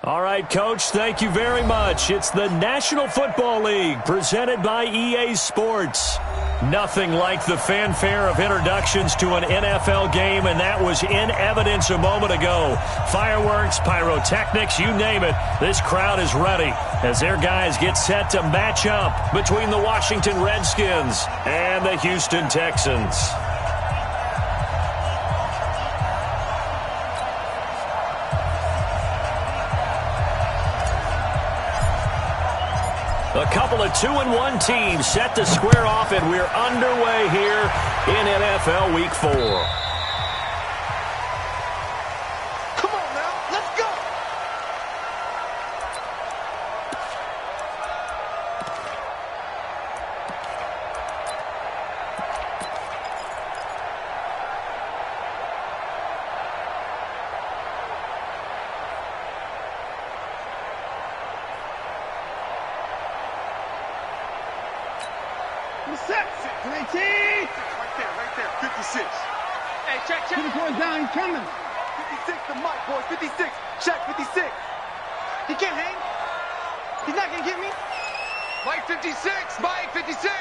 All right, Coach, thank you very much. It's the National Football League presented by EA Sports. Nothing like the fanfare of introductions to an NFL game, and that was in evidence a moment ago. Fireworks, pyrotechnics, you name it. This crowd is ready as their guys get set to match up between the Washington Redskins and the Houston Texans. A couple of 2-1 teams set to square off, and we're underway here in NFL Week 4. Come on now, let's go! Right there, 56. Hey, check. Get the boys down, he's coming. 56, the mic, boys, 56. Check, 56. He can't hang. He's not gonna get me. Mike 56, Mike 56.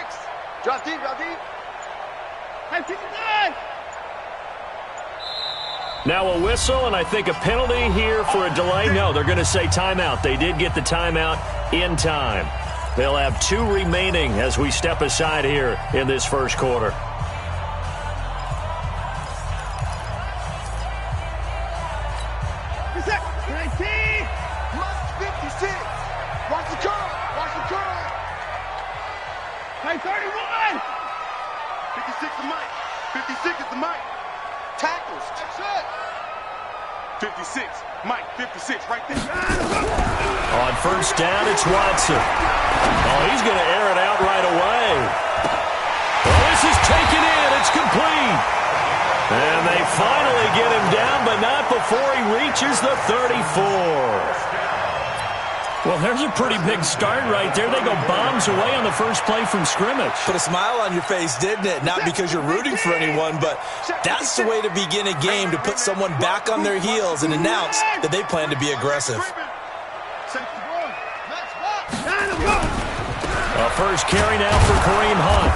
Drop deep. Hey, 59. Now a whistle, and I think a penalty here for a delay. No, they're going to say timeout. They did get the timeout in time. They'll have 2 remaining as we step aside here in this first quarter. Mike 56. Watch the curl. Hey, 31. 56 is Mike. 56 is the Mike. Tackles. That's it. 56. Mike, 56 right there. On first down, it's Watson. Oh, he's going to air it out right away. Oh, this is taken in. It's complete. And they finally get him down, but not before he reaches the 34. Well, there's a pretty big start right there. They go bombs away on the first play from scrimmage. Put a smile on your face, didn't it? Not because you're rooting for anyone, but that's the way to begin a game, to put someone back on their heels and announce that they plan to be aggressive. A first carry now for Kareem Hunt.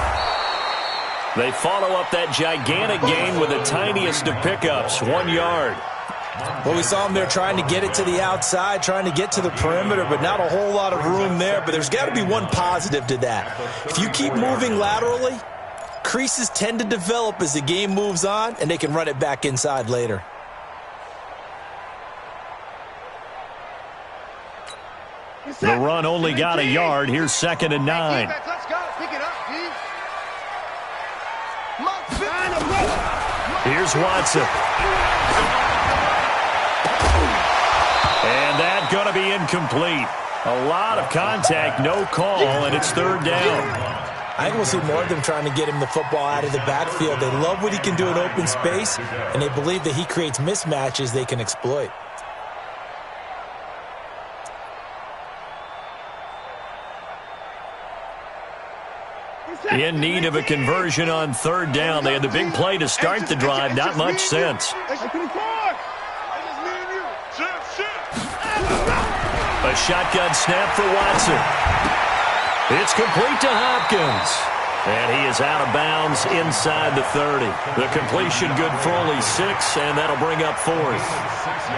They follow up that gigantic gain with the tiniest of pickups, 1 yard. Well, we saw him there trying to get it to the outside, trying to get to the perimeter, but not a whole lot of room there. But there's got to be one positive to that. If you keep moving laterally, creases tend to develop as the game moves on, and they can run it back inside later. The run only got a yard. Here's 2nd and 9. Let's go. Pick it up, please. Here's Watson. And that's going to be incomplete. A lot of contact, no call, and it's 3rd down. I think we'll see more of them trying to get him the football out of the backfield. They love what he can do in open space, and they believe that he creates mismatches they can exploit. In need of a conversion on 3rd down. They had the big play to start the drive. Not much sense. A shotgun snap for Watson. It's complete to Hopkins. And he is out of bounds inside the 30. The completion good for only 6, and that'll bring up 4th.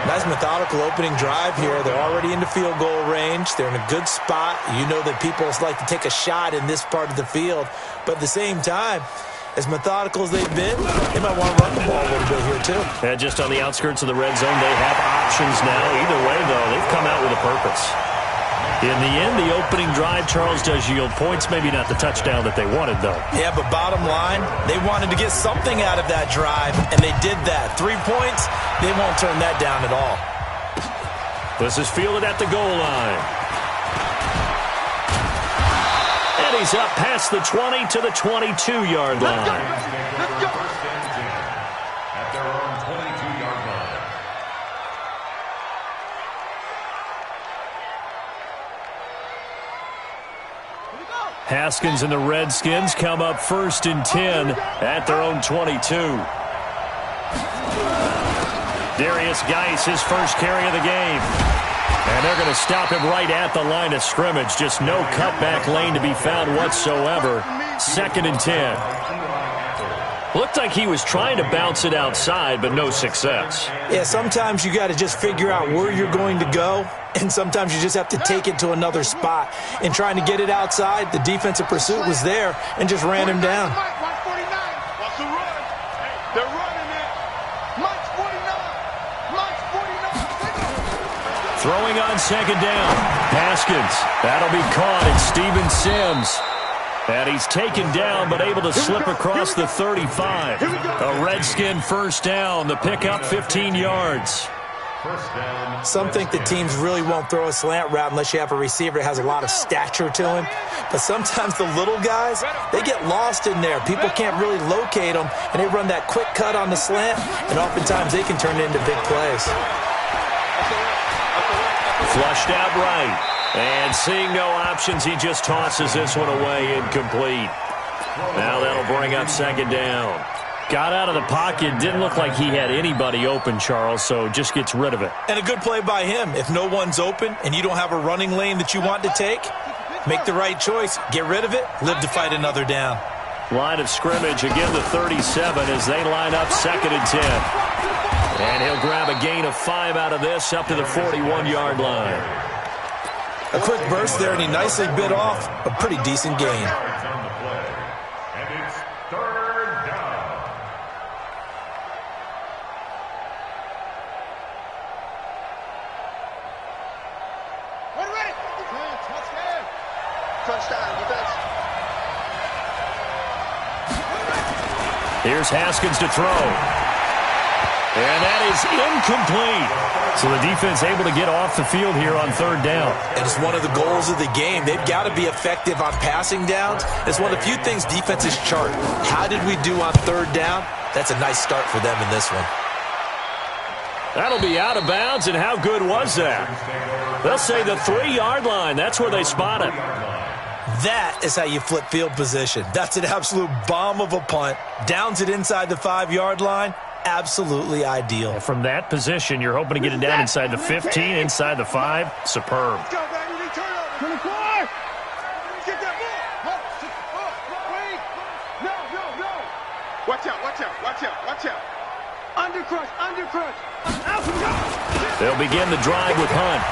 Nice methodical opening drive here. They're already into field goal range. They're in a good spot. You know that people like to take a shot in this part of the field. But at the same time, as methodical as they've been, they might want to run the ball a little bit here too. And just on the outskirts of the red zone, they have options now. Either way, though, they've come out with a purpose. In the end, the opening drive, Charles, does yield points. Maybe not the touchdown that they wanted, though. Yeah, but bottom line, they wanted to get something out of that drive, and they did that. 3 points, they won't turn that down at all. This is fielded at the goal line. And he's up past the 20 to the 22-yard line. Let's go. At their own 22-yard line. Haskins and the Redskins come up 1st and 10 at their own 22. Darius Geis, his first carry of the game. And they're going to stop him right at the line of scrimmage. Just no cutback lane to be found whatsoever. 2nd and 10. Looked like he was trying to bounce it outside, but no success. Yeah, sometimes you got to just figure out where you're going to go, and sometimes you just have to take it to another spot. In trying to get it outside, the defensive pursuit was there and just ran him down. Watch the run. They're running it. Mike's 49. Mike's 49. Throwing on 2nd down. Haskins. That'll be caught. It's Steven Sims. And he's taken down, but able to slip across the 35. A Redskin first down. The pickup 15 yards. Some think the teams really won't throw a slant route unless you have a receiver that has a lot of stature to him. But sometimes the little guys, they get lost in there. People can't really locate them, and they run that quick cut on the slant, and oftentimes they can turn it into big plays. Flushed out right. And seeing no options, he just tosses this one away, incomplete. Now that'll bring up 2nd down. Got out of the pocket, didn't look like he had anybody open, Charles, so just gets rid of it. And a good play by him. If no one's open and you don't have a running lane that you want to take, make the right choice. Get rid of it, live to fight another down. Line of scrimmage, again the 37 as they line up 2nd and 10. And he'll grab a gain of 5 out of this up to the 41-yard line. A quick burst there, and he nicely bit off a pretty decent gain. And it's 3rd down. Ready. Touchdown, defense. Here's Haskins to throw. And that is incomplete. So the defense able to get off the field here on 3rd down. And it's one of the goals of the game. They've got to be effective on passing downs. It's one of the few things defenses chart. How did we do on 3rd down? That's a nice start for them in this one. That'll be out of bounds, and how good was that? They'll say the 3-yard line. That's where they spot it. That is how you flip field position. That's an absolute bomb of a punt. Downs it inside the 5-yard line. Absolutely ideal. From that position, you're hoping to get it down inside the 15, inside the 5. Superb. Let's go, baby. Turn 24. Get that ball. Wait. No. Watch out. Undercrush. They'll begin the drive with Hunt.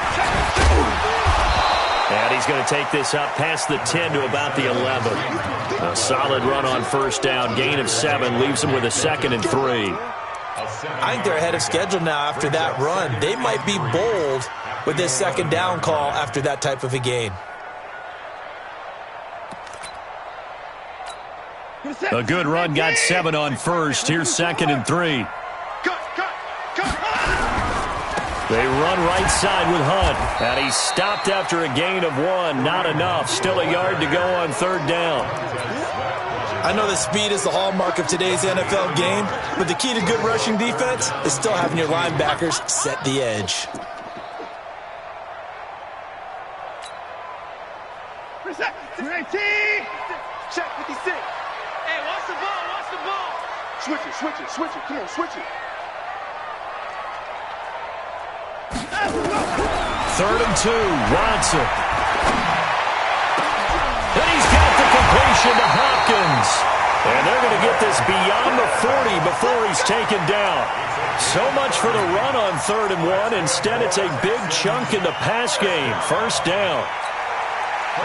And he's going to take this up past the 10 to about the 11. A solid run on 1st down. Gain of 7 leaves him with a 2nd and 3. I think they're ahead of schedule now after that run. They might be bold with this 2nd down call after that type of a game. A good run got 7 on 1st. Here's 2nd and 3. Cut. They run right side with Hunt. And he's stopped after a gain of 1. Not enough. Still a yard to go on 3rd down. I know that speed is the hallmark of today's NFL game, but the key to good rushing defense is still having your linebackers set the edge. Check 56. Hey, watch the ball. Switch it. Come on, switch it. 3rd and 2. Watson. And he's got the completion to Hopkins. And they're going to get this beyond the 40 before he's taken down. So much for the run on 3rd and 1. Instead, it's a big chunk in the pass game. 1st down.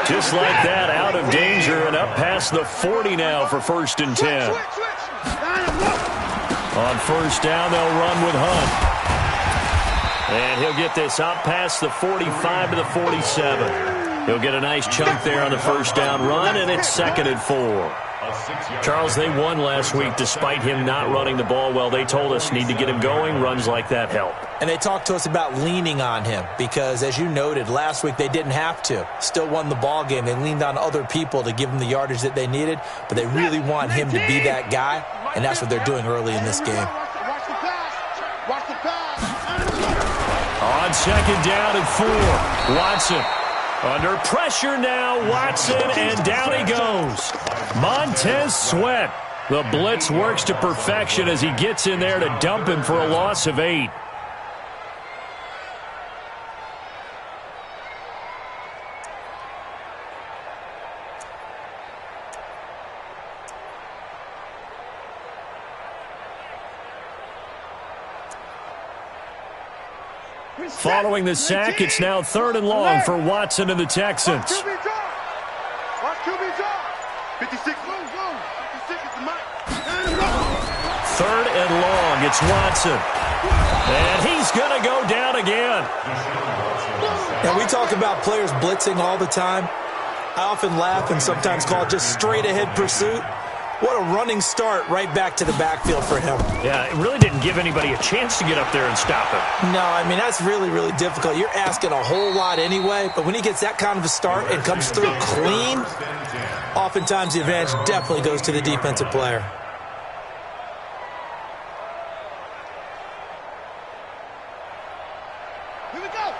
Just like that, out of danger and up past the 40 now for 1st and 10. On 1st down, they'll run with Hunt. And he'll get this up past the 45 to the 47. He'll get a nice chunk there on the 1st down run, and it's 2nd and 4. Charles, they won last week despite him not running the ball well. They told us need to get him going. Runs like that help. And they talked to us about leaning on him because, as you noted, last week they didn't have to. Still won the ball game. They leaned on other people to give them the yardage that they needed, but they really want him to be that guy, and that's what they're doing early in this game. Watch the pass. On 2nd down and 4. Watson. Under pressure now, Watson, and down he goes. Montez Sweat. The blitz works to perfection as he gets in there to dump him for a loss of 8. Following the sack, it's now 3rd and long for Watson and the Texans. Watch QB's off. 56, move. 56 is the mic. 3rd and long, it's Watson. And he's going to go down again. And we talk about players blitzing all the time. I often laugh and sometimes call it just straight-ahead pursuit. What a running start right back to the backfield for him. Yeah, it really didn't give anybody a chance to get up there and stop him. No, I mean, that's really, really difficult. You're asking a whole lot anyway, but when he gets that kind of a start and comes through clean, oftentimes the advantage definitely goes to the defensive player.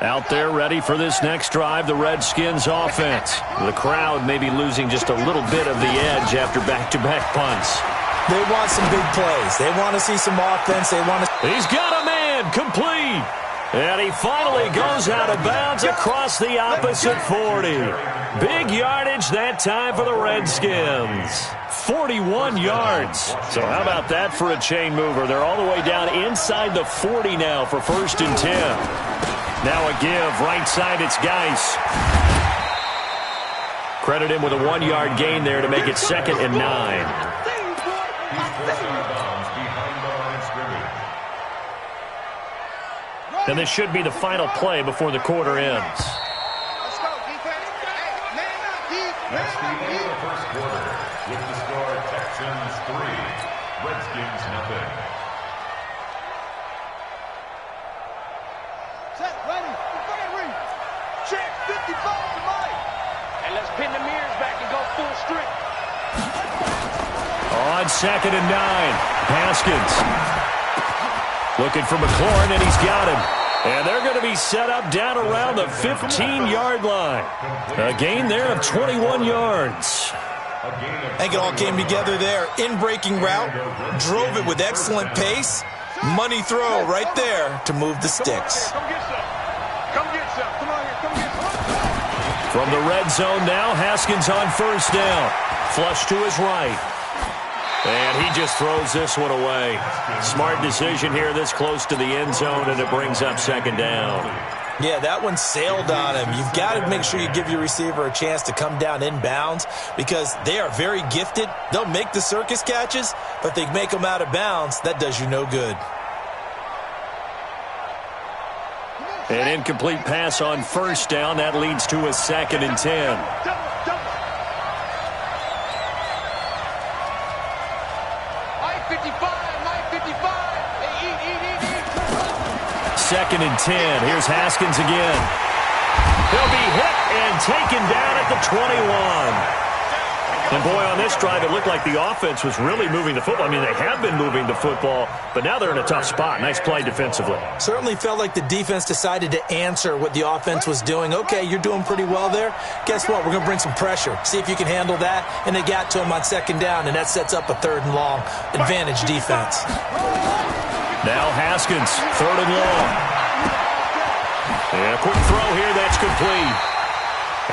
Out there ready for this next drive, the Redskins offense. The crowd may be losing just a little bit of the edge after back-to-back punts. They want some big plays. They want to see some offense. He's got a man, complete. And he finally goes out of bounds across the opposite 40. Big yardage that time for the Redskins. 41 yards. So how about that for a chain mover? They're all the way down inside the 40 now for 1st and 10. Now a give, right side, it's Geis. Credit him with a 1-yard gain there to make it 2nd and 9. And this should be the final play before the quarter ends. Let's go, defense. Hey, man up, That's the end of the first quarter. With the score, Texans 3, Redskins nothing. Set, ready, ready. Check, 55 to Mike. And let's pin the mirrors back and go full strength. On 2nd and 9, Haskins. Looking for McLaurin, and he's got him. And they're going to be set up down around the 15-yard line. A gain there of 21 yards. I think it all came together there. In-breaking route, drove it with excellent pace. Money throw right there to move the sticks. Come get some. Come get some. Come on here, come get some. From the red zone now, Haskins on 1st down. Flush to his right. And he just throws this one away. Smart decision here this close to the end zone, and it brings up 2nd down. Yeah, that one sailed on him. You've got to make sure you give your receiver a chance to come down inbounds because they are very gifted. They'll make the circus catches, but they make them out of bounds. That does you no good. An incomplete pass on 1st down. That leads to a 2nd and 10. Mike 55. Hey, eat. 2nd and 10. Here's Haskins again. He'll be hit and taken down at the 21. And boy, on this drive, it looked like the offense was really moving the football. I mean, they have been moving the football, but now they're in a tough spot. Nice play defensively. Certainly felt like the defense decided to answer what the offense was doing. Okay, you're doing pretty well there. Guess what? We're going to bring some pressure. See if you can handle that. And they got to him on 2nd down, and that sets up a 3rd and long. Advantage defense. Now Haskins, 3rd and long. Yeah, quick throw here. That's complete.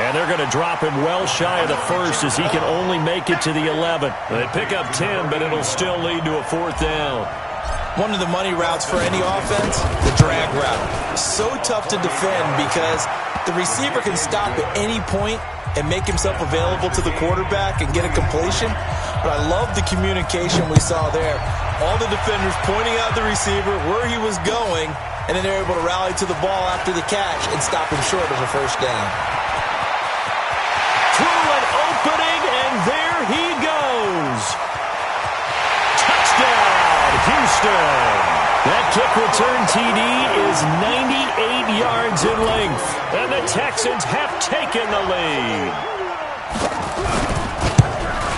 And they're going to drop him well shy of the 1st as he can only make it to the 11. They pick up 10, but it'll still lead to a 4th down. One of the money routes for any offense, the drag route. So tough to defend because the receiver can stop at any point and make himself available to the quarterback and get a completion. But I love the communication we saw there. All the defenders pointing out the receiver, where he was going, and then they're able to rally to the ball after the catch and stop him short of a 1st down. Through an opening, and there he goes. Touchdown, Houston. That kick return TD is 98 yards in length, and the Texans have taken the lead.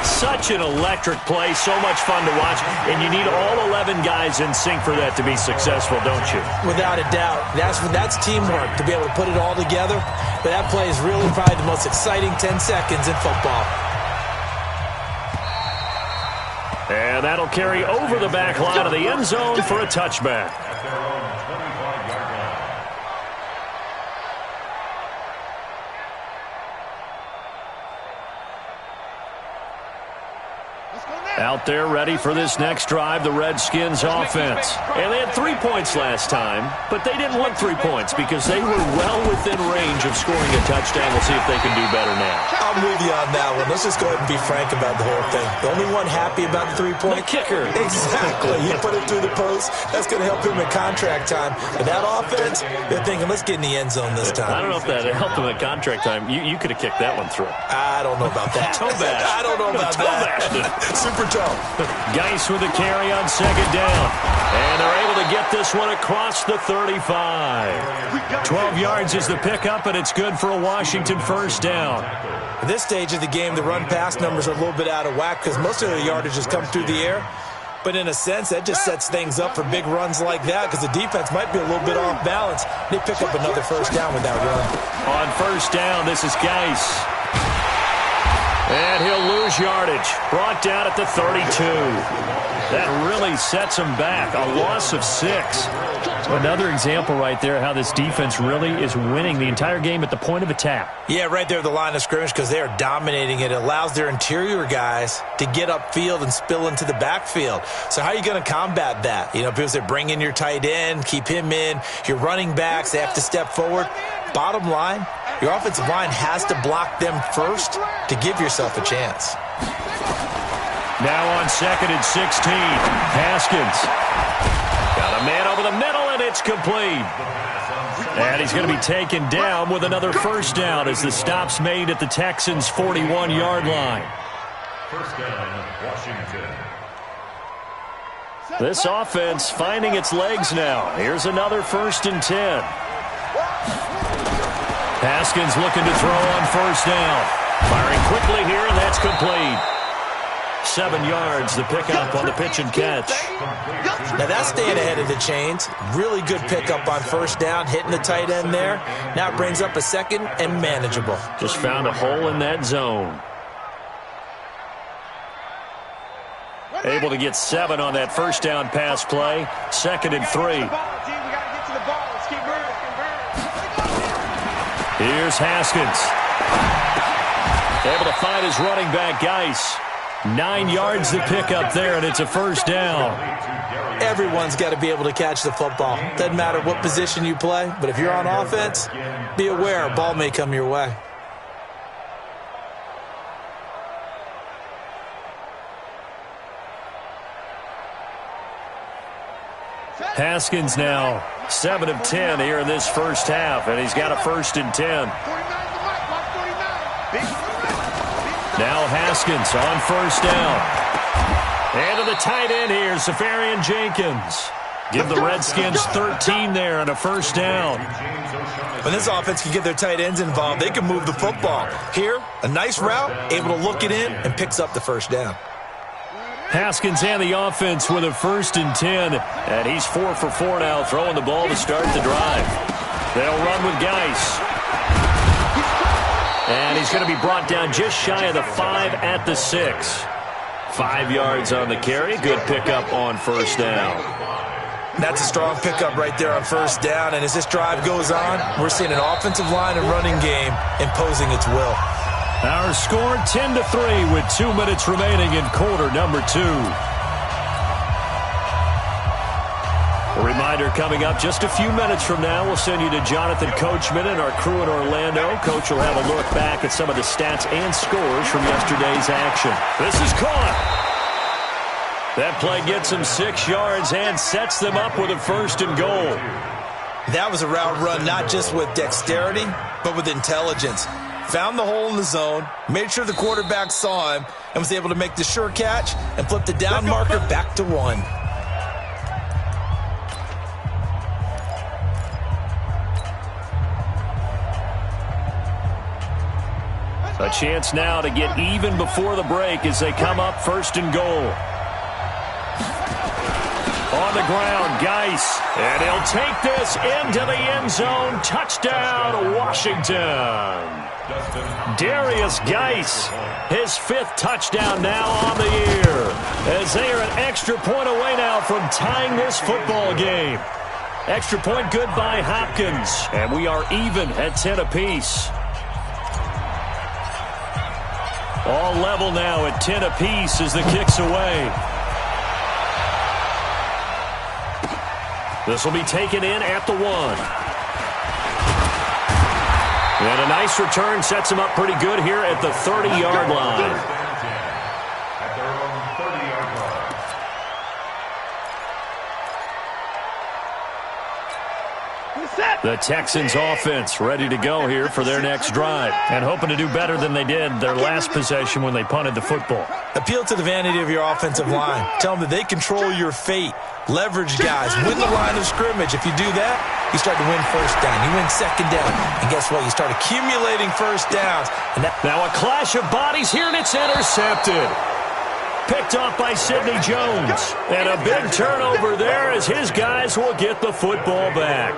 Such an electric play, so much fun to watch, and you need all 11 guys in sync for that to be successful, don't you? Without a doubt. That's teamwork, to be able to put it all together. But that play is really probably the most exciting 10 seconds in football. And that'll carry over the back line of the end zone for a touchback. At their own 25-yard line. Out there ready for this next drive, the Redskins offense. And they had 3 points last time, but they didn't want 3 points because they were well within range of scoring a touchdown. We'll see if they can do better now. I'm with you on that one. Let's just go ahead and be frank about the whole thing. The only one happy about the 3-point? The kicker. Exactly. You put it through the post. That's going to help him at contract time. But that offense, they're thinking, let's get in the end zone this time. I don't know if that helped him at contract time. You could have kicked that one through. I don't know about that. Toe bash. I don't know about that. Super toe. Geis with a carry on second down. And they're able to get this one across the 35. 12 yards is the pickup, and it's good for a Washington first down. At this stage of the game, the run-pass numbers are a little bit out of whack because most of the yardage has come through the air. But in a sense, that just sets things up for big runs like that because the defense might be a little bit off balance. They pick up another first down with that run. On first down, this is Geis. And he'll lose yardage. Brought down at the 32. That really sets him back. A loss of 6. Another example right there how this defense really is winning the entire game at the point of attack. Yeah, right there at the line of scrimmage because they are dominating it. It allows their interior guys to get upfield and spill into the backfield. So how are you going to combat that? You know, people say bring in your tight end, keep him in. Your running backs, they have to step forward. Bottom line, your offensive line has to block them first to give yourself a chance. Now on second and 16, Haskins. Got a man over the middle, and it's complete. And he's going to be taken down with another first down as the stop's made at the Texans' 41-yard line. First down, Washington. This offense finding its legs now. Here's another 1st and 10. Haskins looking to throw on first down. Firing quickly here, and that's complete. 7 yards, the pickup on the pitch and catch. Now that's staying ahead of the chains. Really good pickup on first down, hitting the tight end there. Now it brings up a second and manageable. Just found a hole in that zone. Able to get 7 on that first down pass play. 2nd and 3. Here's Haskins. Able to find his running back, Geis. 9 yards to pick up there, and it's a first down. Everyone's got to be able to catch the football. Doesn't matter what position you play, but if you're on offense, be aware a ball may come your way. Haskins now 7 of 10 here in this first half, and he's got a 1st and 10. Now Haskins on first down. And to the tight end here, Safarian Jenkins. Give the Redskins 13 there and a first down. When this offense can get their tight ends involved, they can move the football. Here, a nice route, able to look it in, and picks up the first down. Haskins and the offense with a 1st and 10. And he's 4 for 4 now, throwing the ball to start the drive. They'll run with Geis. And he's going to be brought down just shy of the 5 at the 6. 5 yards on the carry. Good pickup on first down. That's a strong pickup right there on first down. And as this drive goes on, we're seeing an offensive line and running game imposing its will. Our score 10-3 with 2 minutes remaining in quarter number 2. A reminder coming up just a few minutes from now, we'll send you to Jonathan Coachman and our crew in Orlando. Coach will have a look back at some of the stats and scores from yesterday's action. This is caught. That play gets them 6 yards and sets them up with a 1st and goal. That was a route run not just with dexterity, but with intelligence. Found the hole in the zone, made sure the quarterback saw him, and was able to make the sure catch and flip the down marker back to 1. A chance now to get even before the break as they come up 1st and goal. On the ground, Geis. And he'll take this into the end zone. Touchdown, Washington. Darius Geis, his 5th touchdown now on the year. As they are an extra point away now from tying this football game. Extra point good by Hopkins. And we are even at 10 apiece. All level now at 10 apiece as the kick's away. This will be taken in at the 1. And a nice return sets him up pretty good here at the 30-yard line. The Texans offense ready to go here for their next drive and hoping to do better than they did their last possession when they punted the football. Appeal to the vanity of your offensive line. Tell them that they control your fate. Leverage guys. Win the line of scrimmage. If you do that, you start to win first down. You win second down. And guess what? You start accumulating first downs. And now a clash of bodies here, and it's intercepted. Picked off by Sidney Jones. And a big turnover there as his guys will get the football back.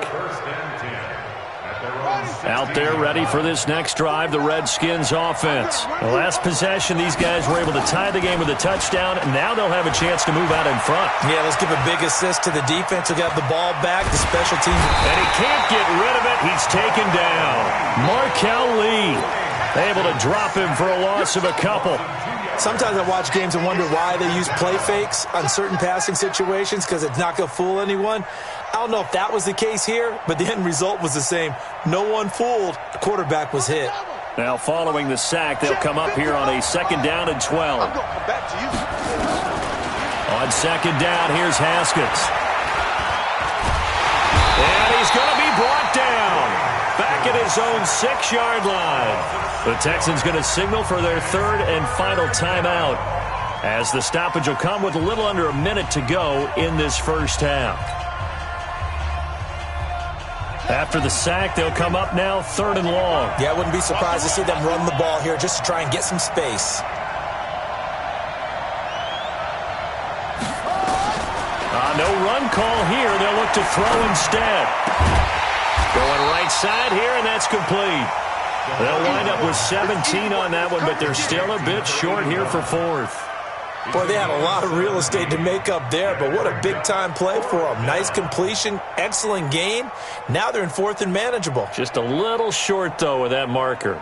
Out there ready for this next drive, the Redskins offense. The last possession, these guys were able to tie the game with a touchdown, and now they'll have a chance to move out in front. Yeah, let's give a big assist to the defense who got the ball back, the special teams. And he can't get rid of it. He's taken down. Markel Lee able to drop him for a loss of a couple. Sometimes I watch games and wonder why they use play fakes on certain passing situations because it's not going to fool anyone. I don't know if that was the case here, but the end result was the same. No one fooled. The quarterback was hit. Now following the sack, they'll come up here on a 2nd down and 12. On 2nd down, here's Haskins. And he's going to be brought down. Back at his own 6-yard line. The Texans going to signal for their 3rd and final timeout as the stoppage will come with a little under a minute to go in this first half. After the sack, they'll come up now 3rd and long. Yeah, I wouldn't be surprised to see them run the ball here just to try and get some space. No run call here. They'll look to throw instead. Going right side here, and that's complete. They'll wind up with 17 on that one, but they're still a bit short here for 4th. Boy, they had a lot of real estate to make up there, but what a big-time play for them. Nice completion, excellent gain. Now they're in 4th and manageable. Just a little short, though, with that marker.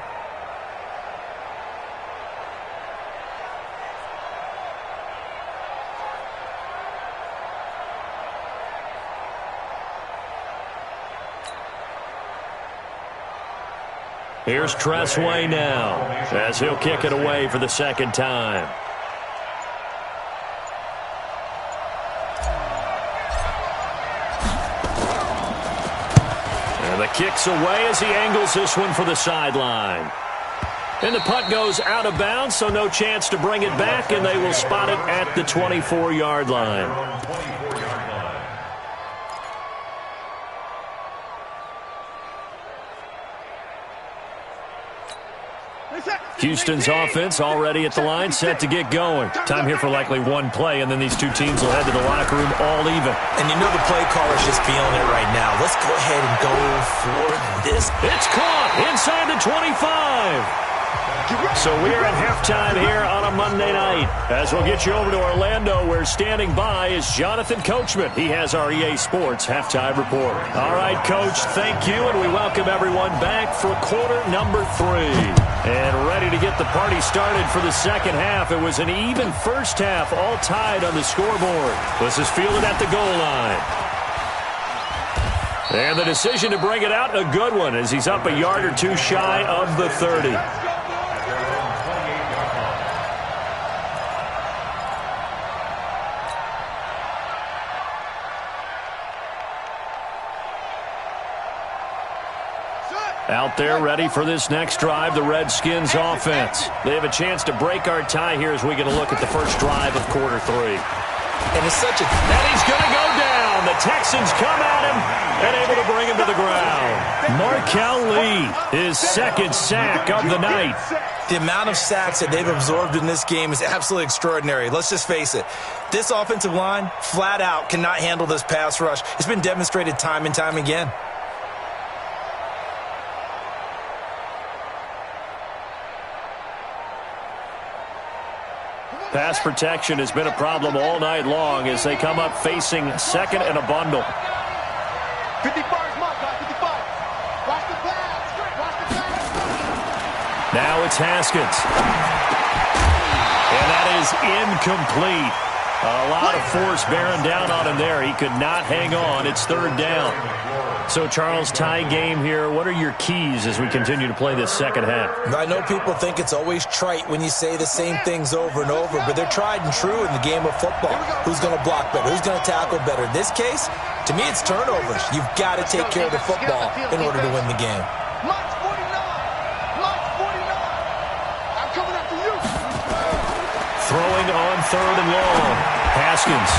Here's Tressway now as he'll kick it away for the 2nd time. And the kick's away as he angles this one for the sideline. And the punt goes out of bounds, so no chance to bring it back, and they will spot it at the 24-yard line. Houston's offense already at the line, set to get going. Time here for likely one play, and then these two teams will head to the locker room all even. And you know the play caller's just feeling it right now. Let's go ahead and go for this. It's caught inside the 25. So we are at halftime here on a Monday night. As we'll get you over to Orlando, where standing by is Jonathan Coachman. He has our EA Sports halftime report. All right, Coach, thank you, and we welcome everyone back for quarter number 3. And ready to get the party started for the second half. It was an even first half, all tied on the scoreboard. This is fielded at the goal line. And the decision to bring it out, a good one, as he's up a yard or two shy of the 30. Out there ready for this next drive, the Redskins offense. They have a chance to break our tie here as we get a look at the first drive of quarter 3. And it's such a... And he's going to go down. The Texans come at him and able to bring him to the ground. Markel Lee, his 2nd sack of the night. The amount of sacks that they've absorbed in this game is absolutely extraordinary. Let's just face it. This offensive line, flat out, cannot handle this pass rush. It's been demonstrated time and time again. Pass protection has been a problem all night long as they come up facing 2nd and a bundle. 55 is my guy, 55. Watch the pass. Watch the pass. Now it's Haskins. is incomplete. A lot of force bearing down on him there. He could not hang on. It's third down. So, Charles, tie game here. What are your keys as we continue to play this second half? I know people think it's always trite when you say the same things over and over, but they're tried and true in the game of football. Who's going to block better? Who's going to tackle better? In this case, to me, it's turnovers. You've got to take care of the football in order to win the game. March 49. March 49. I'm coming after you. Throwing on third and long. Haskins.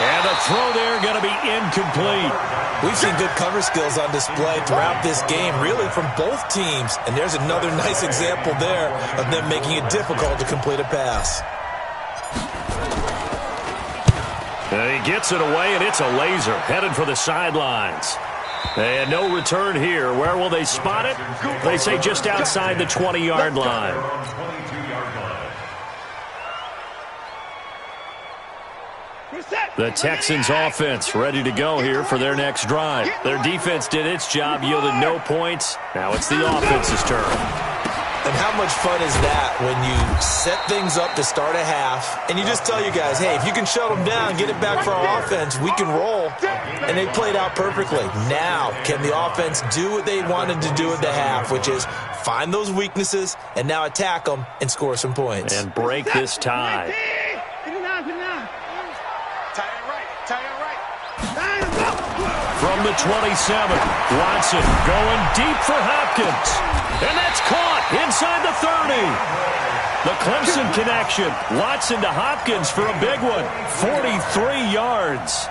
And the throw there going to be incomplete. We've seen good cover skills on display throughout this game, really from both teams. And there's another nice example there of them making it difficult to complete a pass. And he gets it away, and it's a laser headed for the sidelines. And no return here. Where will they spot it? They say just outside the 20-yard line. The Texans offense ready to go here for their next drive. Their defense did its job, yielded no points. Now it's the offense's turn. And how much fun is that when you set things up to start a half and you just tell you guys, hey, if you can shut them down, get it back for our offense, we can roll. And they played out perfectly. Now, can the offense do what they wanted to do at the half, which is find those weaknesses and now attack them and score some points. And break this tie. From the 27, Watson going deep for Hopkins. And that's caught inside the 30. The Clemson connection. Watson to Hopkins for a big one. 43 yards.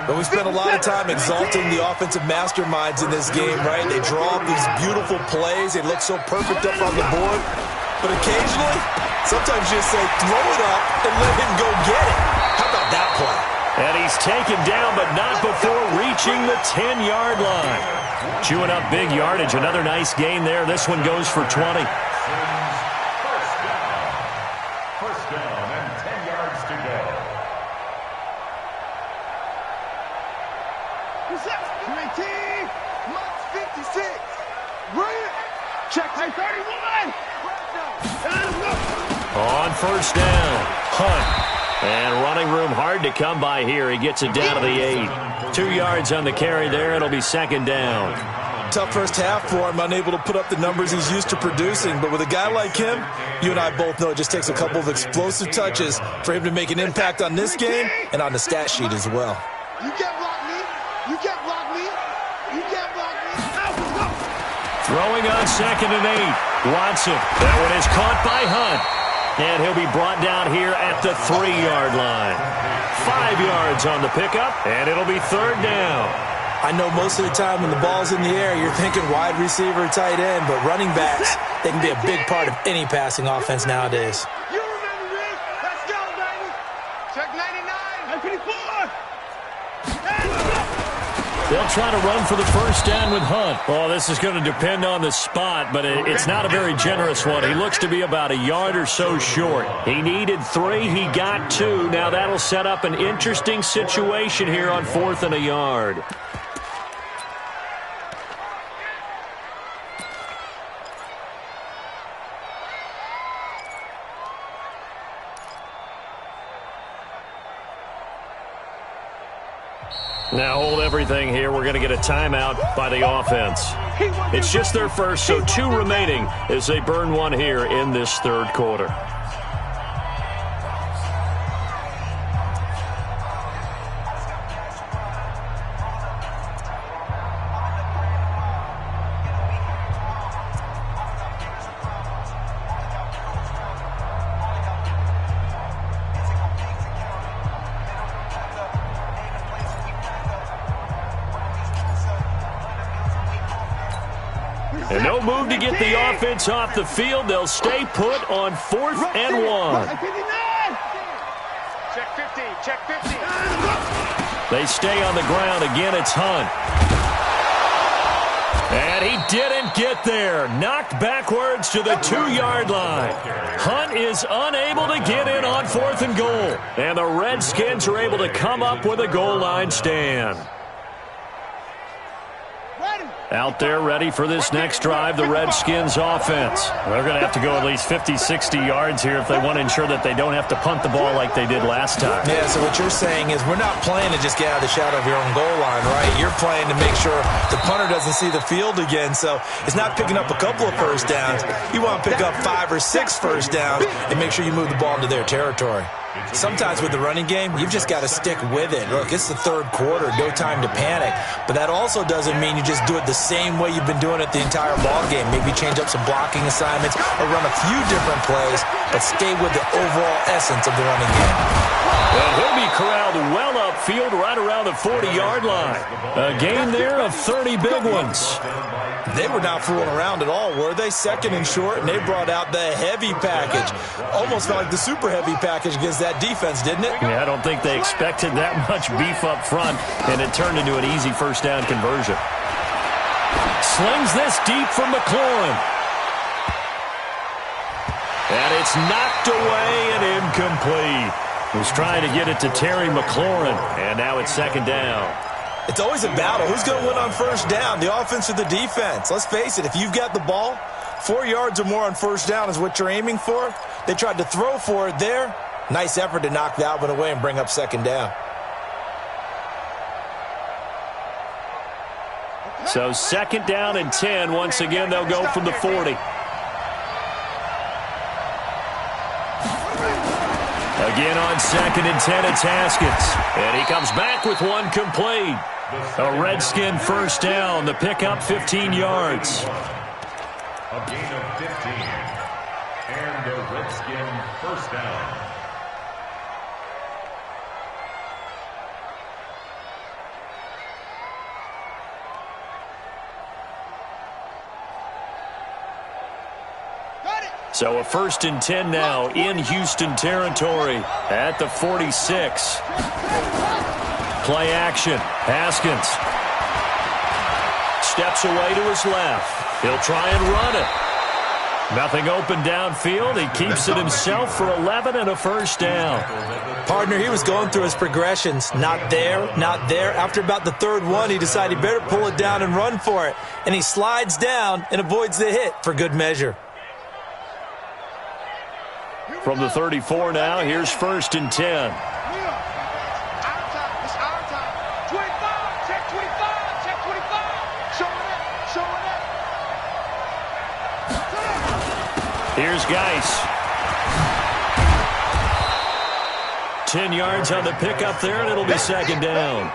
But we spent a lot of time exalting the offensive masterminds in this game, right? They draw up these beautiful plays. They look so perfect up on the board. But occasionally, sometimes you just say, throw it up and let him go get it. How about that play? And he's taken down, but not before reaching the 10-yard line. Chewing up big yardage. Another nice gain there. This one goes for 20. First down and 10 yards to go. What's up? 19. March 56. Right. Check 31. On first down, Hunt. And running room hard to come by here. He gets it down to the 8. 2 yards on the carry there. It'll be second down. Tough first half for him, unable to put up the numbers he's used to producing. But with a guy like him, you and I both know it just takes a couple of explosive touches for him to make an impact on this game and on the stat sheet as well. You can't block me. You can't block me. You can't block me. Throwing on second and 8. Watson. That one is caught by Hunt. And he'll be brought down here at the 3-yard line. 5 yards on the pickup, and it'll be third down. I know most of the time when the ball's in the air, you're thinking wide receiver, tight end, but running backs, they can be a big part of any passing offense nowadays. You remember this? Let's go, baby. Check 99. 54. They'll try to run for the first down with Hunt. Oh, this is going to depend on the spot, but it's not a very generous one. He looks to be about a yard or so short. He needed 3. He got 2. Now that'll set up an interesting situation here on 4th and a yard. Now hold everything here. We're going to get a timeout by the offense. It's just their first, so 2 remaining as they burn one here in this third quarter. And no move to get the offense off the field. They'll stay put on 4th and 1. Check 50. Check 50. They stay on the ground. Again, it's Hunt. And he didn't get there. Knocked backwards to the 2-yard line. Hunt is unable to get in on 4th and goal. And the Redskins are able to come up with a goal line stand. Ready. Out there ready for this next drive, the Redskins offense. They're going to have to go at least 50, 60 yards here if they want to ensure that they don't have to punt the ball like they did last time. Yeah, so what you're saying is we're not playing to just get out of the shadow of your own goal line, right? You're playing to make sure the punter doesn't see the field again. So it's not picking up a couple of first downs. You want to pick up 5 or 6 first downs and make sure you move the ball into their territory. Sometimes with the running game, you've just got to stick with it. Look, it's the third quarter, no time to panic. But that also doesn't mean you just do it the same way you've been doing it the entire ball game. Maybe change up some blocking assignments or run a few different plays, but stay with the overall essence of the running game. Well, he'll be corralled well upfield right around the 40-yard line. A gain there of 30 big ones. They were not fooling around at all, were they? Second and short, and they brought out the heavy package. Almost felt like the super heavy package against that defense, didn't it? Yeah, I don't think they expected that much beef up front, and it turned into an easy first down conversion. Slings this deep from McLaurin. And it's knocked away and incomplete. Was trying to get it to Terry McLaurin, and now it's second down. It's always a battle. Who's going to win on first down, the offense or the defense? Let's face it, if you've got the ball, 4 yards or more on first down is what you're aiming for. They tried to throw for it there. Nice effort to knock that one away and bring up second down. So second down and 10. Once again, they'll go from the 40. Again on second and 10, it's Haskins. And he comes back with one complete. A Redskin first down. The pickup 15 yards. A gain of 15. And a Redskin first down. So a first and 10 now in Houston territory at the 46. Play action. Haskins steps away to his left. He'll try and run it. Nothing open downfield. He keeps it himself for 11 and a first down. Partner, he was going through his progressions. Not there, not there. After about the third one, he decided he better pull it down and run for it. And he slides down and avoids the hit for good measure. From the 34 now, here's first and 10. Here's Geis. 10 yards on the pickup there, and it'll be second down.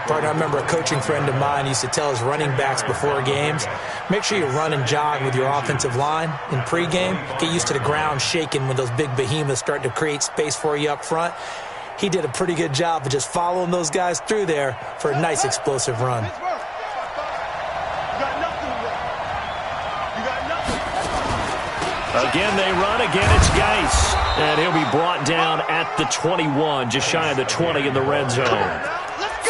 Partner, I remember a coaching friend of mine used to tell his running backs before games, make sure you run and jog with your offensive line in pregame. Get used to the ground shaking when those big behemoths start to create space for you up front. He did a pretty good job of just following those guys through there for a nice explosive run. Again, they run. Again, it's Geis. And he'll be brought down at the 21, just shy of the 20 in the red zone.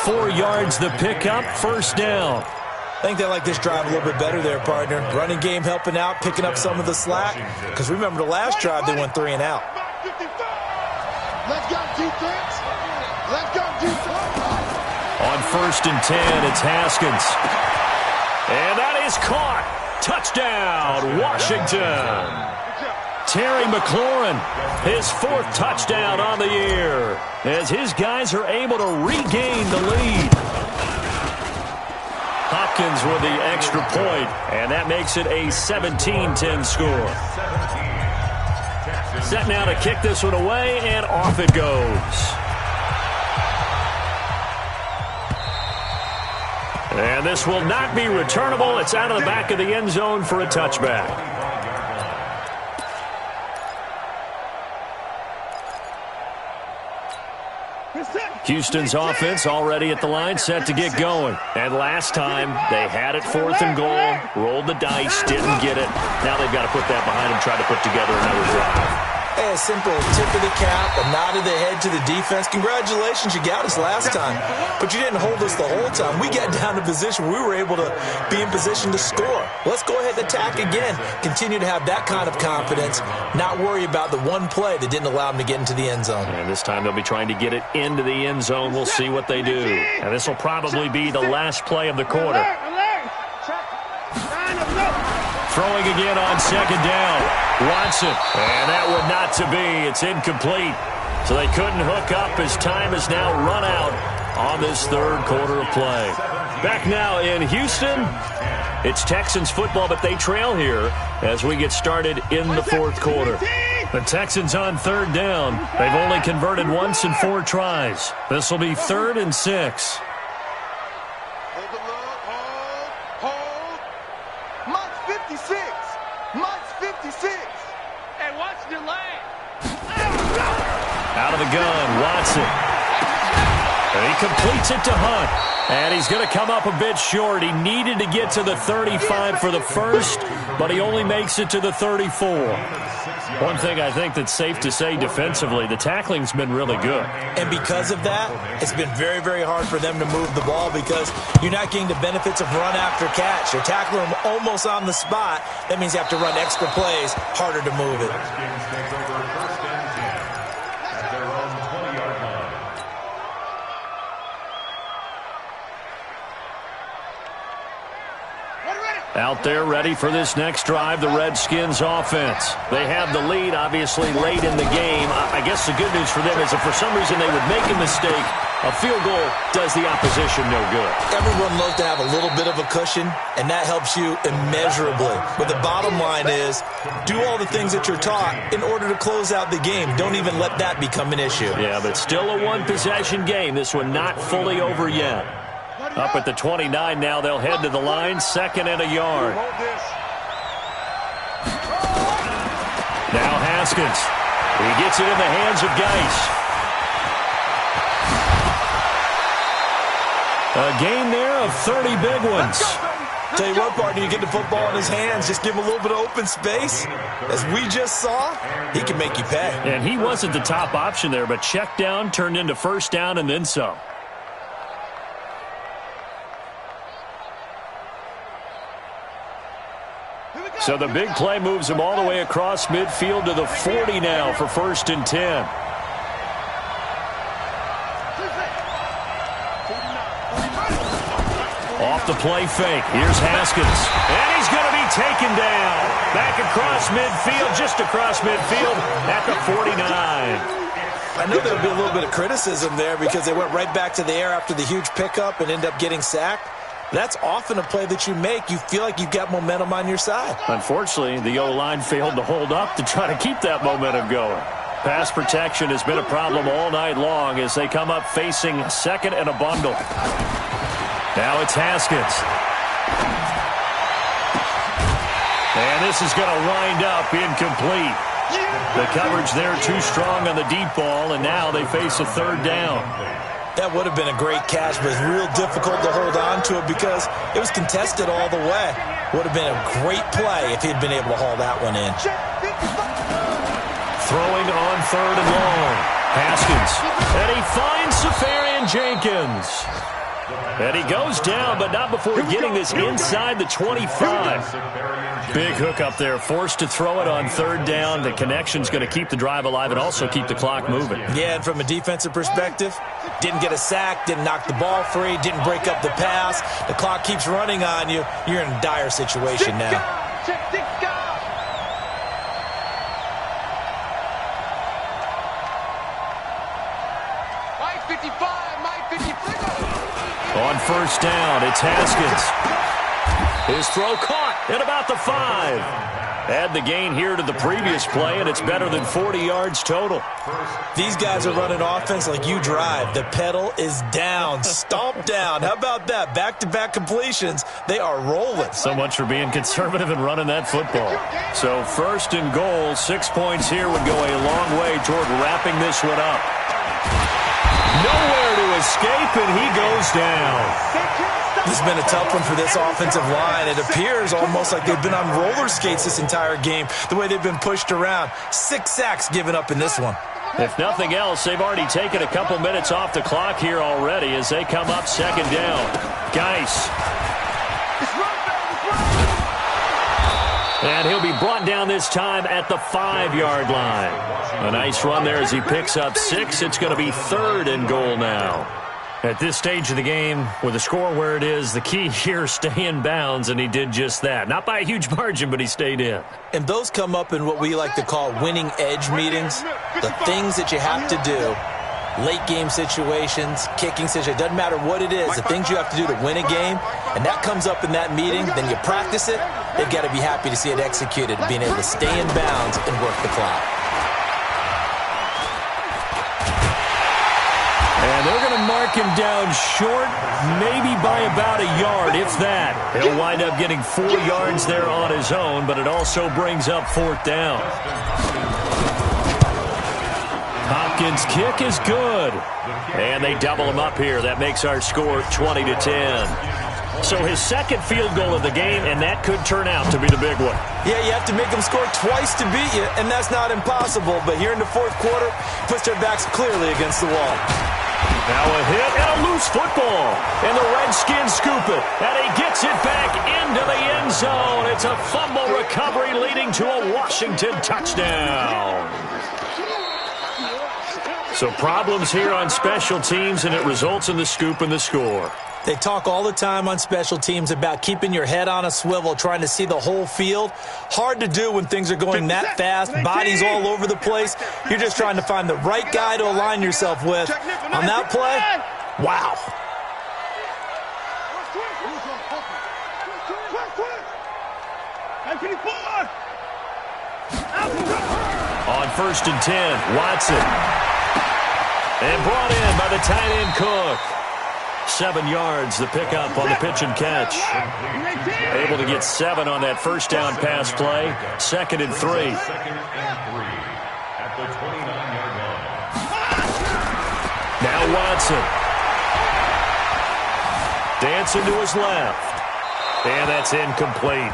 4 yards the pickup, first down. I think they like this drive a little bit better there, partner. Running game helping out, picking up some of the slack. Because remember, the last drive, they went 3 and out. Let's go, defense. Let's go, defense. On first and 10, it's Haskins. And that is caught. Touchdown, Washington. Terry McLaurin, his 4th touchdown on the year, as his guys are able to regain the lead. Hopkins with the extra point, and that makes it a 17-10 score. Set now to kick this one away, and off it goes. And this will not be returnable. It's out of the back of the end zone for a touchback. Houston's offense already at the line, set to get going. And last time, they had it 4th and goal, rolled the dice, didn't get it. Now they've got to put that behind them, try to put together another drive. Hey, a simple tip of the cap, a nod of the head to the defense. Congratulations, you got us last time. But you didn't hold us the whole time. We got down to position where we were able to be in position to score. Let's go ahead and attack again. Continue to have that kind of confidence, not worry about the one play that didn't allow them to get into the end zone. And this time they'll be trying to get it into the end zone. We'll see what they do. And this will probably be the last play of the quarter. Throwing again on second down. Watson. And that would not to be. It's incomplete. So they couldn't hook up as time has now run out on this third quarter of play. Back now in Houston, it's Texans football, but they trail here as we get started in the fourth quarter. The Texans on third down. They've only converted once in 4 tries. This will be 3rd and 6. Hold the look. Hold. Mike's 56. Mike's 56. Hey, watch your leg. Out of the gun, Watson. And he completes it to Hunt. And he's going to come up a bit short. He needed to get to the 35 for the first, but he only makes it to the 34. One thing I think that's safe to say defensively, the tackling's been really good. And because of that, it's been very, very hard for them to move the ball because you're not getting the benefits of run after catch. You're tackling them almost on the spot. That means you have to run extra plays, harder to move it. Out there ready for this next drive, the Redskins offense. They have the lead, obviously, late in the game. I guess the good news for them is if for some reason they would make a mistake, a field goal does the opposition no good. Everyone loves to have a little bit of a cushion, and that helps you immeasurably. But the bottom line is, do all the things that you're taught in order to close out the game. Don't even let that become an issue. Yeah, but still a one-possession game. This one not fully over yet. Up at the 29 now, they'll head to the line, 2nd and a yard. Now Haskins. He gets it in the hands of Geis. A gain there of 30 big ones. Tell you what, partner, you get the football in his hands, just give him a little bit of open space. As we just saw, he can make you pay. And he wasn't the top option there, but check down turned into first down and then some. So the big play moves him all the way across midfield to the 40 now for 1st and 10. Off the play fake. Here's Haskins. And he's going to be taken down. Back across midfield, just across midfield at the 49. I know there would be a little bit of criticism there because they went right back to the air after the huge pickup and end up getting sacked. That's often a play that you make. You feel like you've got momentum on your side. Unfortunately, the O-line failed to hold up to try to keep that momentum going. Pass protection has been a problem all night long as they come up facing 2nd and a bundle. Now it's Haskins. And this is going to wind up incomplete. The coverage there too strong on the deep ball, and now they face a 3rd down. That would have been a great catch, but it's real difficult to hold on to it because it was contested all the way. Would have been a great play if he'd been able to haul that one in. Throwing on 3rd and long. Haskins. And he finds Safarian-Jenkins. And he goes down, but not before getting this inside the 25. Big hook up there, forced to throw it on 3rd down. The connection's going to keep the drive alive and also keep the clock moving. Yeah, and from a defensive perspective, didn't get a sack, didn't knock the ball free, didn't break up the pass. The clock keeps running on you. You're in a dire situation now. On 1st down, it's Haskins. His throw caught at about the 5. Add the gain here to the previous play, and it's better than 40 yards total. These guys are running offense like you drive. The pedal is down, stomp down. How about that? Back-to-back completions. They are rolling. So much for being conservative and running that football. So 1st and goal, 6 points here would go a long way toward wrapping this one up. Nowhere to escape, and he goes down. This has been a tough one for this offensive line. It appears almost like they've been on roller skates this entire game, the way they've been pushed around. 6 sacks given up in this one. If nothing else, they've already taken a couple minutes off the clock here already as they come up 2nd down. Geis. And he'll be brought down this time at the 5-yard line. A nice run there as he picks up 6. It's going to be 3rd and goal now. At this stage of the game, with the score where it is, the key here is stay in bounds, and he did just that. Not by a huge margin, but he stayed in. And those come up in what we like to call winning edge meetings. The things that you have to do, late game situations, kicking situations, doesn't matter what it is, the things you have to do to win a game, and that comes up in that meeting, then you practice it, they've got to be happy to see it executed, being able to stay in bounds and work the clock. And they're going to mark him down short, maybe by about a yard, if that. He'll wind up getting 4 yards there on his own, but it also brings up 4th down. Hopkins' kick is good. And they double him up here. That makes our score 20-10. So his second field goal of the game, and that could turn out to be the big one. Yeah, you have to make them score twice to beat you, and that's not impossible. But here in the 4th quarter, puts their backs clearly against the wall. Now a hit and a loose football. And the Redskins scoop it. And he gets it back into the end zone. It's a fumble recovery leading to a Washington touchdown. So problems here on special teams, and it results in the scoop and the score. They talk all the time on special teams about keeping your head on a swivel, trying to see the whole field. Hard to do when things are going that fast, bodies all over the place. You're just trying to find the right guy to align yourself with. On that play, wow. On 1st and 10, Watson. And brought in by the tight end Cook. 7 yards, the pickup on the pitch and catch. Able to get 7 on that first down pass play. 2nd and 3. At the 29-yard line. Now Watson. Dancing to his left. And that's incomplete.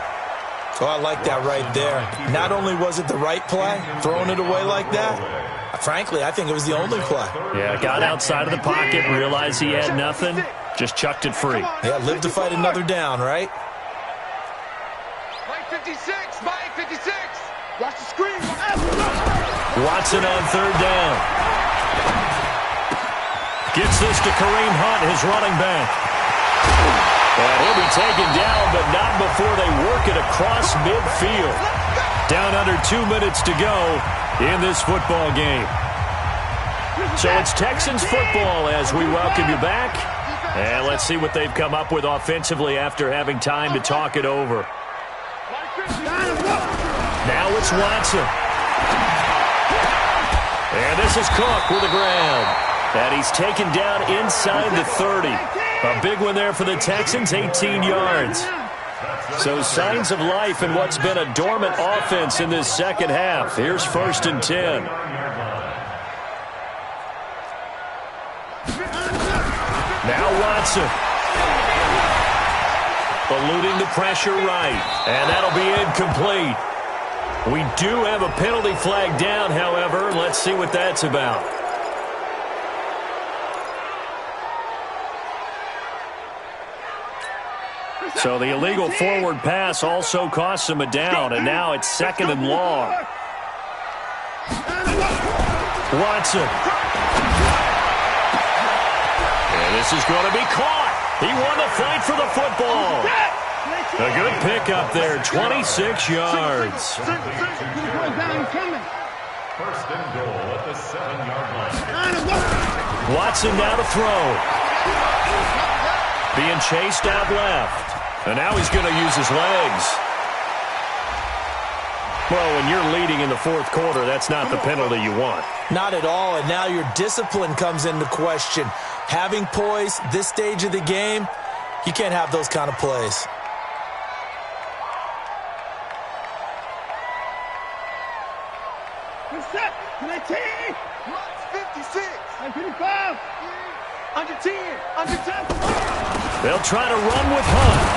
Oh, I like that right there. Not only was it the right play, throwing it away like that, frankly, I think it was the only play. Yeah, got outside of the pocket, realized he had nothing, just chucked it free. Yeah, live to fight another down, right? Mike 56, Mike 56. Watch the screen. Watson on 3rd down. Gets this to Kareem Hunt, his running back. And he'll be taken down, but not before they work it across midfield. Down under 2 minutes to go in this football game. So it's Texans football as we welcome you back. And let's see what they've come up with offensively after having time to talk it over. Now it's Watson. And this is Cook with a grab. And he's taken down inside the 30. A big one there for the Texans, 18 yards. So signs of life in what's been a dormant offense in this second half. Here's 1st and 10. Now Watson. Eluding the pressure right. And that'll be incomplete. We do have a penalty flag down, however. Let's see what that's about. So the illegal forward pass also costs him a down, and now it's 2nd and long. Watson. And this is going to be caught. He won the fight for the football. A good pickup there, 26 yards. 1st and goal at the 7-yard line. Watson now to throw. Being chased out left. And now he's going to use his legs. Well, when you're leading in the 4th quarter, that's not the penalty you want. Not at all, and now your discipline comes into question. Having poise, this stage of the game, you can't have those kind of plays. Under 10, under 10. They'll try to run with Hunt.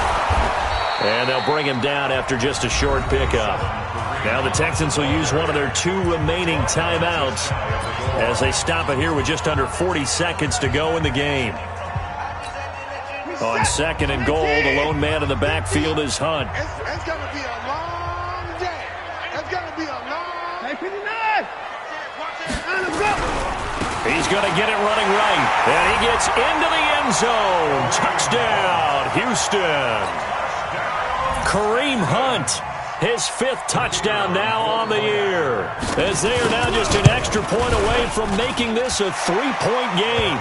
And they'll bring him down after just a short pickup. Now the Texans will use one of their 2 remaining timeouts as they stop it here with just under 40 seconds to go in the game. On 2nd and goal, the lone man in the backfield is Hunt. It's going to be a long day. It's going to be a long day. He He's going to get it running right. And he gets into the end zone. Touchdown, Houston. Kareem Hunt, his 5th touchdown now on the year, as they are now just an extra point away from making this a 3-point game.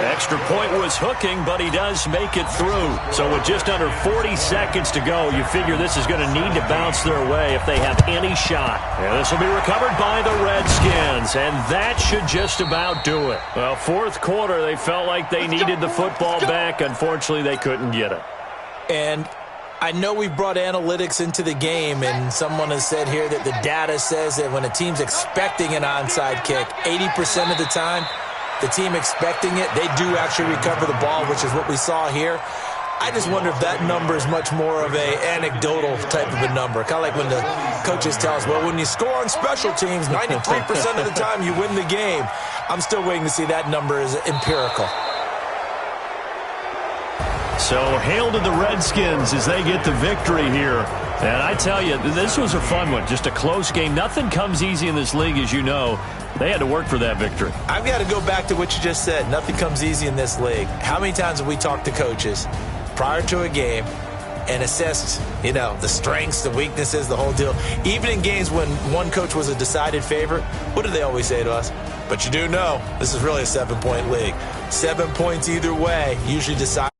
Extra point was hooking, but he does make it through. So with just under 40 seconds to go, you figure this is going to need to bounce their way if they have any shot. And this will be recovered by the Redskins, and that should just about do it. Well, 4th quarter, they felt like they needed the football back. Unfortunately, they couldn't get it. And I know we've brought analytics into the game, and someone has said here that the data says that when a team's expecting an onside kick, 80% of the time, the team expecting it, they do actually recover the ball, which is what we saw here. I just wonder if that number is much more of a anecdotal type of a number. Kind of like when the coaches tell us, well, when you score on special teams, 93% of the time you win the game. I'm still waiting to see that number is empirical. So hail to the Redskins as they get the victory here. And I tell you, this was a fun one. Just a close game. Nothing comes easy in this league, as you know. They had to work for that victory. I've got to go back to what you just said. Nothing comes easy in this league. How many times have we talked to coaches prior to a game and assessed, the strengths, the weaknesses, the whole deal? Even in games when one coach was a decided favorite, what do they always say to us? But you do know this is really a 7-point league. 7 points either way usually decide.